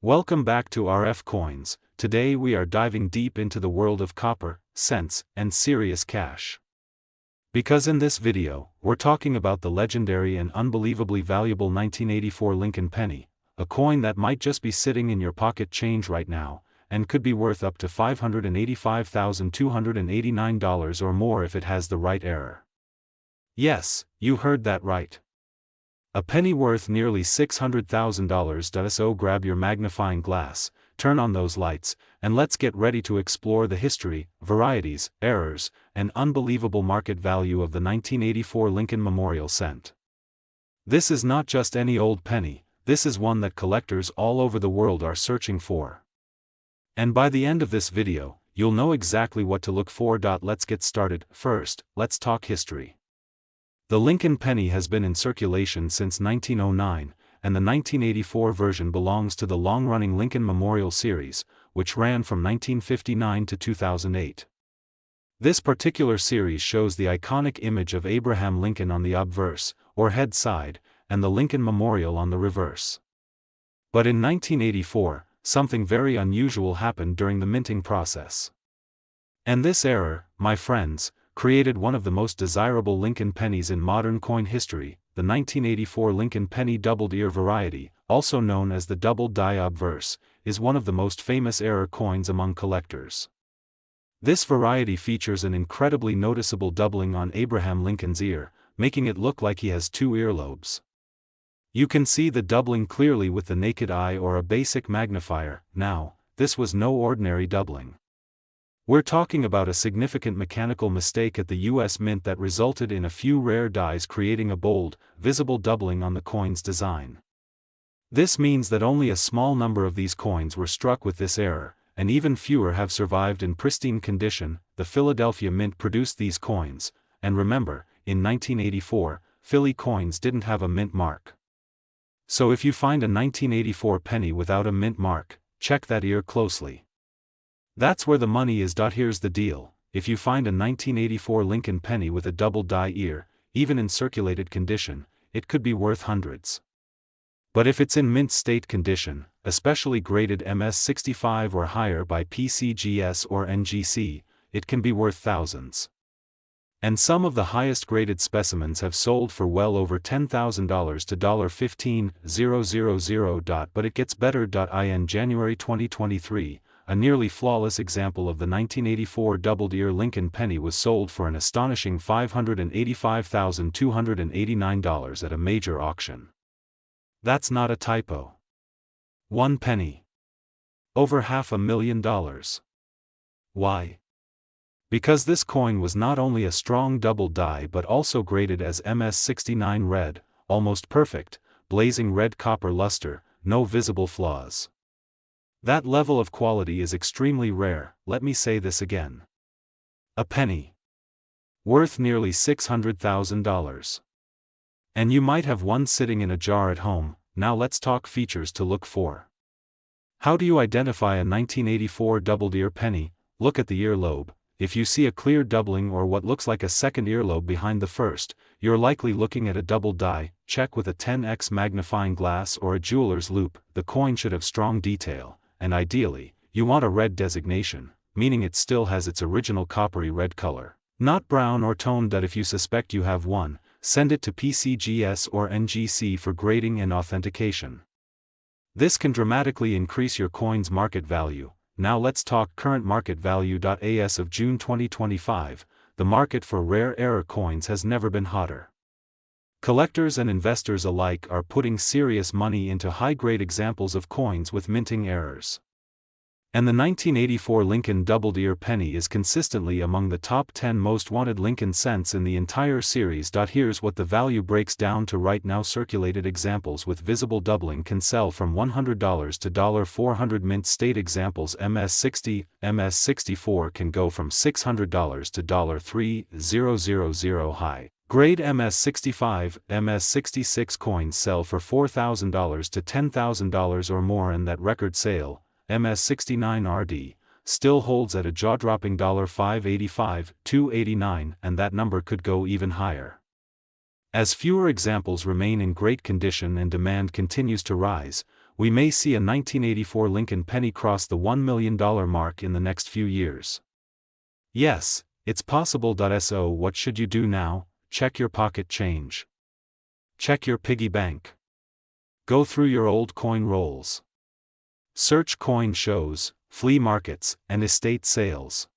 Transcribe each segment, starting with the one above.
Welcome back to RF Coins. Today we are diving deep into the world of copper, cents, and serious cash. Because in this video, we're talking about the legendary and unbelievably valuable 1984 Lincoln penny, a coin that might just be sitting in your pocket change right now, and could be worth up to $585,289 or more if it has the right error. Yes, you heard that right. A penny worth nearly $600,000. So grab your magnifying glass, turn on those lights, and let's get ready to explore the history, varieties, errors, and unbelievable market value of the 1984 Lincoln Memorial Cent. This is not just any old penny, this is one that collectors all over the world are searching for. And by the end of this video, you'll know exactly what to look for. Let's get started. First, let's talk history. The Lincoln penny has been in circulation since 1909, and the 1984 version belongs to the long-running Lincoln Memorial series, which ran from 1959 to 2008. This particular series shows the iconic image of Abraham Lincoln on the obverse, or head side, and the Lincoln Memorial on the reverse. But in 1984, something very unusual happened during the minting process. And this error, my friends, created one of the most desirable Lincoln pennies in modern coin history, the 1984 Lincoln penny doubled ear variety, also known as the double die obverse, is one of the most famous error coins among collectors. This variety features an incredibly noticeable doubling on Abraham Lincoln's ear, making it look like he has two earlobes. You can see the doubling clearly with the naked eye or a basic magnifier. Now, this was no ordinary doubling. We're talking about a significant mechanical mistake at the US Mint that resulted in a few rare dies creating a bold, visible doubling on the coin's design. This means that only a small number of these coins were struck with this error, and even fewer have survived in pristine condition. The Philadelphia Mint produced these coins, and remember, in 1984, Philly coins didn't have a mint mark. So if you find a 1984 penny without a mint mark, check that ear closely. That's where the money is. Here's the deal: if you find a 1984 Lincoln penny with a double die ear, even in circulated condition, it could be worth hundreds. But if it's in mint state condition, especially graded MS65 or higher by PCGS or NGC, it can be worth thousands. And some of the highest graded specimens have sold for well over $10,000 to $15,000. But it gets better. In January 2023, a nearly flawless example of the 1984 doubled ear Lincoln penny was sold for an astonishing $585,289 at a major auction. That's not a typo. One penny. Over $500,000. Why? Because this coin was not only a strong double die but also graded as MS69 red, almost perfect, blazing red copper luster, no visible flaws. That level of quality is extremely rare. Let me say this again. A penny. Worth nearly $600,000. And you might have one sitting in a jar at home. Now let's talk features to look for. How do you identify a 1984 doubled ear penny? Look at the earlobe. If you see a clear doubling or what looks like a second earlobe behind the first, you're likely looking at a double die. Check with a 10x magnifying glass or a jeweler's loupe. The coin should have strong detail. And ideally, you want a red designation, meaning it still has its original coppery red color, not brown or toned. If you suspect you have one, send it to PCGS or NGC for grading and authentication. This can dramatically increase your coin's market value. Now let's talk current market value. As of June 2025, the market for rare error coins has never been hotter. Collectors and investors alike are putting serious money into high-grade examples of coins with minting errors. And the 1984 Lincoln doubled ear penny is consistently among the top 10 most wanted Lincoln cents in the entire series. Here's what the value breaks down to right now. Circulated examples with visible doubling can sell from $100 to $400. Mint state examples MS60, MS64 can go from $600 to $3,000 high. Grade MS65, MS66 coins sell for $4,000 to $10,000 or more, and that record sale, MS69RD, still holds at a jaw-dropping $585, $289, and that number could go even higher. As fewer examples remain in great condition and demand continues to rise, we may see a 1984 Lincoln penny cross the $1 million mark in the next few years. Yes, it's possible. So what should you do now? Check your pocket change. Check your piggy bank. Go through your old coin rolls. Search coin shows, flea markets, and estate sales.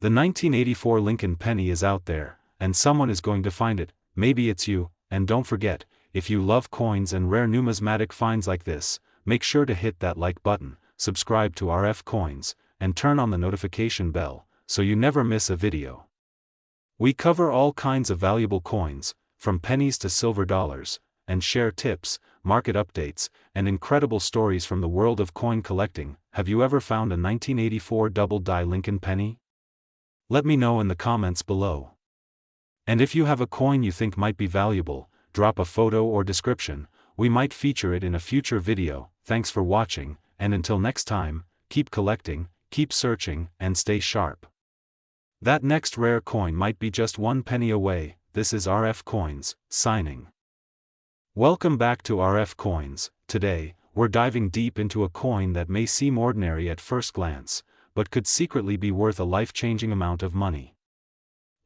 The 1984 Lincoln penny is out there, and someone is going to find it. Maybe it's you. And don't forget, if you love coins and rare numismatic finds like this, make sure to hit that like button, subscribe to RF Coins, and turn on the notification bell, so you never miss a video. We cover all kinds of valuable coins, from pennies to silver dollars, and share tips, market updates, and incredible stories from the world of coin collecting. Have you ever found a 1984 double-die Lincoln penny? Let me know in the comments below. And if you have a coin you think might be valuable, drop a photo or description, we might feature it in a future video. Thanks for watching, and until next time, keep collecting, keep searching, and stay sharp. That next rare coin might be just 1 penny away. This is RF Coins, signing. Welcome back to RF Coins. Today, we're diving deep into a coin that may seem ordinary at first glance, but could secretly be worth a life-changing amount of money.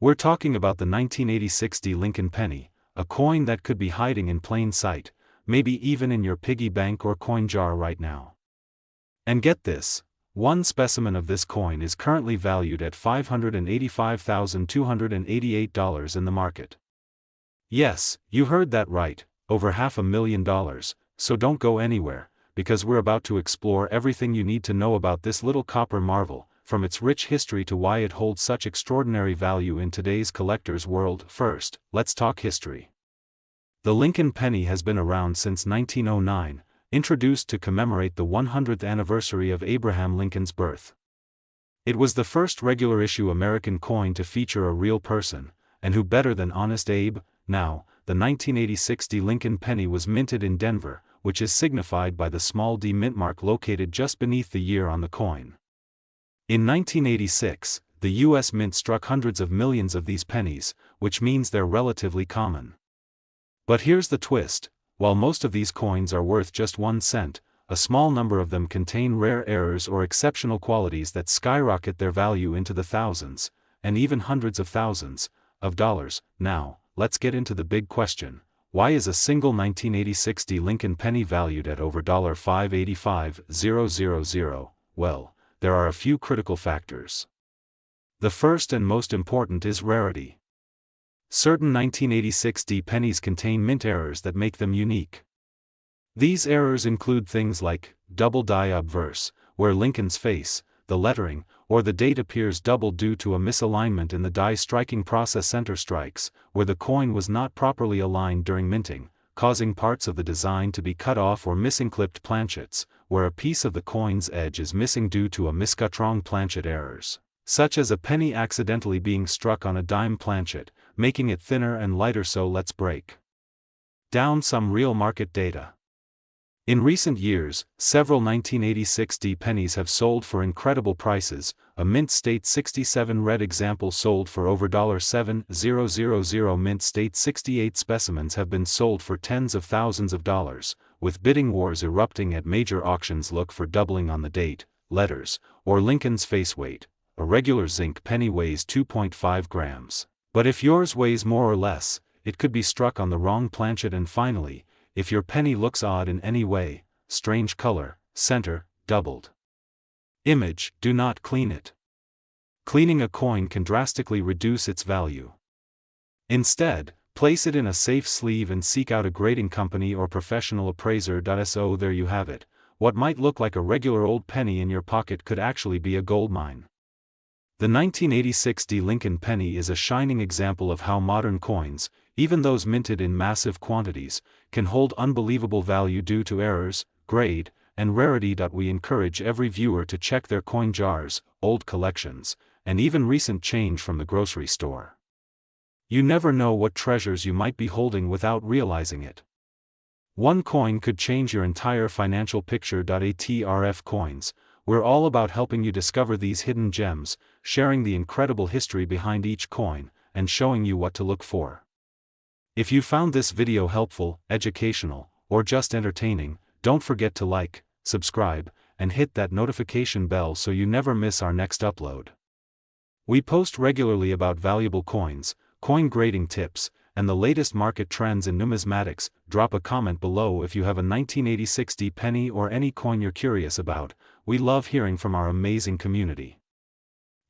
We're talking about the 1986 Lincoln penny, a coin that could be hiding in plain sight, maybe even in your piggy bank or coin jar right now. And get this, one specimen of this coin is currently valued at $585,288 in the market. Yes, you heard that right, over $500,000, so don't go anywhere, because we're about to explore everything you need to know about this little copper marvel, from its rich history to why it holds such extraordinary value in today's collector's world. First, let's talk history. The Lincoln penny has been around since 1909, introduced to commemorate the 100th anniversary of Abraham Lincoln's birth. It was the first regular issue American coin to feature a real person, and who better than Honest Abe? Now, the 1986 Lincoln penny was minted in Denver, which is signified by the small D mint mark located just beneath the year on the coin. In 1986, the U.S. Mint struck hundreds of millions of these pennies, which means they're relatively common. But here's the twist: while most of these coins are worth just 1 cent, a small number of them contain rare errors or exceptional qualities that skyrocket their value into the thousands, and even hundreds of thousands, of dollars. Now, let's get into the big question: why is a single 1986 Lincoln penny valued at over $585,000? Well, there are a few critical factors. The first and most important is rarity. Certain 1986 pennies contain mint errors that make them unique. These errors include things like double die obverse, where Lincoln's face, the lettering, or the date appears double due to a misalignment in the die striking process. Center strikes, where the coin was not properly aligned during minting, causing parts of the design to be cut off, or missing clipped planchets, where a piece of the coin's edge is missing due to a miscut. Wrong planchet errors, such as a penny accidentally being struck on a dime planchet, making it thinner and lighter. So let's break down some real market data. In recent years, several 1986 pennies have sold for incredible prices. A Mint State 67 red example sold for over $7,000. Mint State 68 specimens have been sold for tens of thousands of dollars, with bidding wars erupting at major auctions. Look for doubling on the date, letters, or Lincoln's face weight. A regular zinc penny weighs 2.5 grams. But if yours weighs more or less, it could be struck on the wrong planchet. And finally, if your penny looks odd in any way, strange color, center, doubled image, do not clean it. Cleaning a coin can drastically reduce its value. Instead, place it in a safe sleeve and seek out a grading company or professional appraiser. So there you have it. What might look like a regular old penny in your pocket could actually be a gold mine. The 1986 Lincoln penny is a shining example of how modern coins, even those minted in massive quantities, can hold unbelievable value due to errors, grade, and rarity. We encourage every viewer to check their coin jars, old collections, and even recent change from the grocery store. You never know what treasures you might be holding without realizing it. One coin could change your entire financial picture. At RF Coins, we're all about helping you discover these hidden gems, sharing the incredible history behind each coin, and showing you what to look for. If you found this video helpful, educational, or just entertaining, don't forget to like, subscribe, and hit that notification bell so you never miss our next upload. We post regularly about valuable coins, coin grading tips, and the latest market trends in numismatics. Drop a comment below if you have a 1986 penny or any coin you're curious about. We love hearing from our amazing community.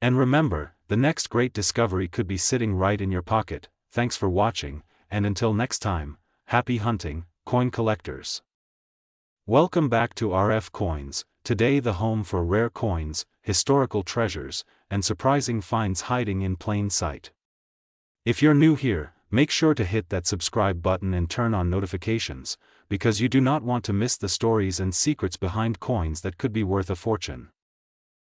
And remember, the next great discovery could be sitting right in your pocket. Thanks for watching, and until next time, happy hunting, coin collectors. Welcome back to RF Coins, today the home for rare coins, historical treasures, and surprising finds hiding in plain sight. If you're new here, make sure to hit that subscribe button and turn on notifications, because you do not want to miss the stories and secrets behind coins that could be worth a fortune.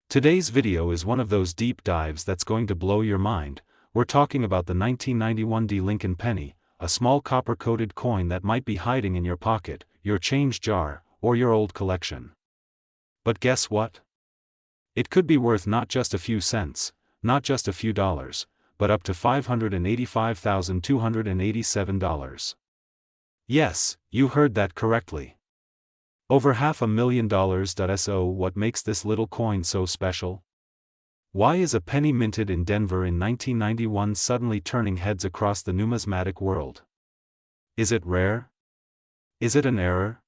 Today's video is one of those deep dives that's going to blow your mind. We're talking about the 1991 Lincoln penny, a small copper-coated coin that might be hiding in your pocket, your change jar, or your old collection. But guess what? It could be worth not just a few cents, not just a few dollars, but up to $585,287. Yes, you heard that correctly. Over $500,000. So what makes this little coin so special? Why is a penny minted in Denver in 1991 suddenly turning heads across the numismatic world? Is it rare? Is it an error?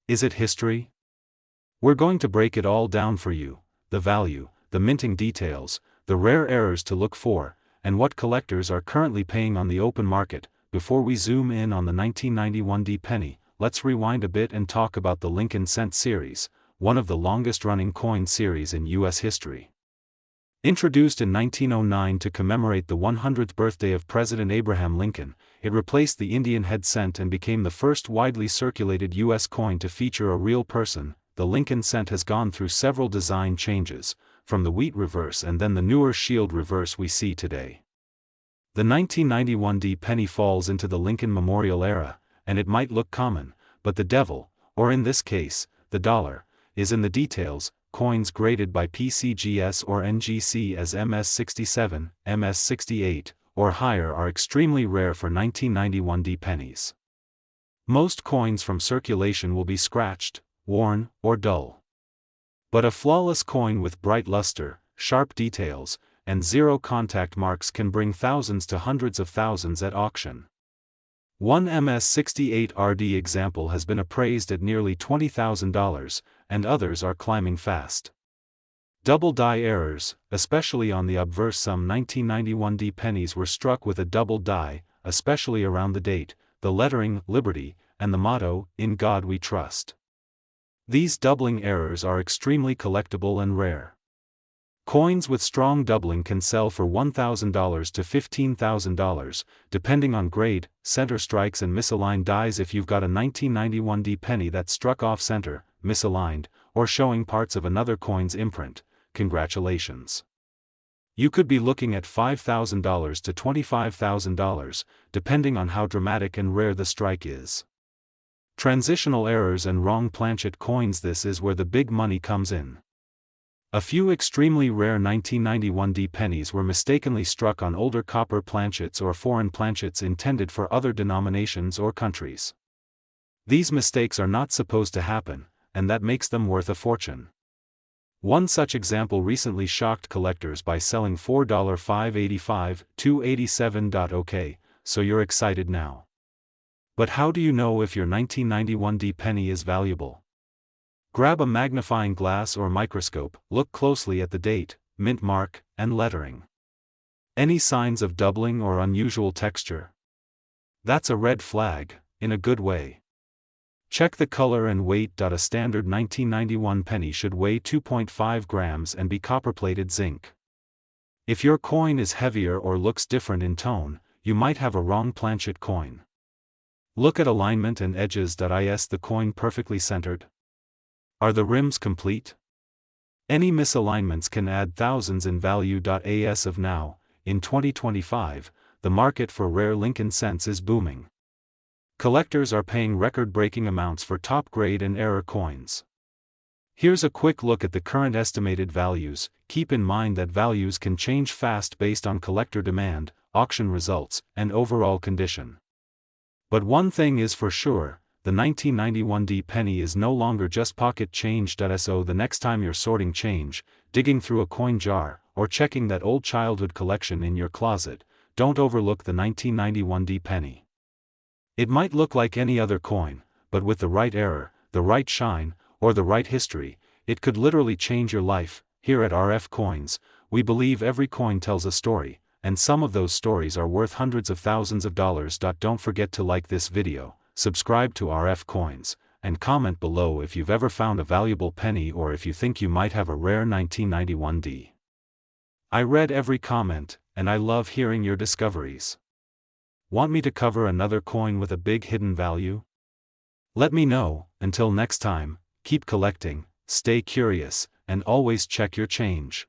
Is it history? We're going to break it all down for you: the value, the minting details, the rare errors to look for, and what collectors are currently paying on the open market. Before we zoom in on the 1991 penny, let's rewind a bit and talk about the Lincoln Cent series, one of the longest-running coin series in U.S. history. Introduced in 1909 to commemorate the 100th birthday of President Abraham Lincoln, it replaced the Indian head cent and became the first widely circulated U.S. coin to feature a real person. The Lincoln cent has gone through several design changes, from the wheat reverse and then the newer shield reverse we see today. The 1991 penny falls into the Lincoln Memorial era, and it might look common, but the devil, or in this case, the dollar, is in the details. Coins graded by PCGS or NGC as MS67, MS68, or higher are extremely rare for 1991 pennies. Most coins from circulation will be scratched, worn, or dull. But a flawless coin with bright luster, sharp details, and zero contact marks can bring thousands to hundreds of thousands at auction. One MS68 RD example has been appraised at nearly $20,000, and others are climbing fast. Double die errors, especially on the obverse. Some 1991 pennies were struck with a double die, especially around the date, the lettering, Liberty, and the motto, In God We Trust. These doubling errors are extremely collectible and rare. Coins with strong doubling can sell for $1,000 to $15,000, depending on grade, center strikes and misaligned dies. If you've got a 1991 penny that struck off center, misaligned, or showing parts of another coin's imprint, congratulations. You could be looking at $5,000 to $25,000, depending on how dramatic and rare the strike is. Transitional errors and wrong planchet coins. This is where the big money comes in. A few extremely rare 1991 pennies were mistakenly struck on older copper planchets or foreign planchets intended for other denominations or countries. These mistakes are not supposed to happen, and that makes them worth a fortune. One such example recently shocked collectors by selling $4.585, $287. Okay, so you're excited now. But how do you know if your 1991 penny is valuable? Grab a magnifying glass or microscope, look closely at the date, mint mark, and lettering. Any signs of doubling or unusual texture? That's a red flag, in a good way. Check the color and weight. A standard 1991 penny should weigh 2.5 grams and be copper-plated zinc. If your coin is heavier or looks different in tone, you might have a wrong planchet coin. Look at alignment and edges. Is the coin perfectly centered? Are the rims complete? Any misalignments can add thousands in value. As of now, in 2025, the market for rare Lincoln cents is booming. Collectors are paying record-breaking amounts for top-grade and error coins. Here's a quick look at the current estimated values. Keep in mind that values can change fast based on collector demand, auction results, and overall condition. But one thing is for sure, the 1991D penny is no longer just pocket change. So the next time you're sorting change, digging through a coin jar, or checking that old childhood collection in your closet, don't overlook the 1991D penny. It might look like any other coin, but with the right error, the right shine, or the right history, it could literally change your life. Here at RF Coins, we believe every coin tells a story, and some of those stories are worth hundreds of thousands of dollars. Don't forget to like this video, subscribe to RF Coins, and comment below if you've ever found a valuable penny or if you think you might have a rare 1991D. I read every comment, and I love hearing your discoveries. Want me to cover another coin with a big hidden value? Let me know. Until next time, keep collecting, stay curious, and always check your change.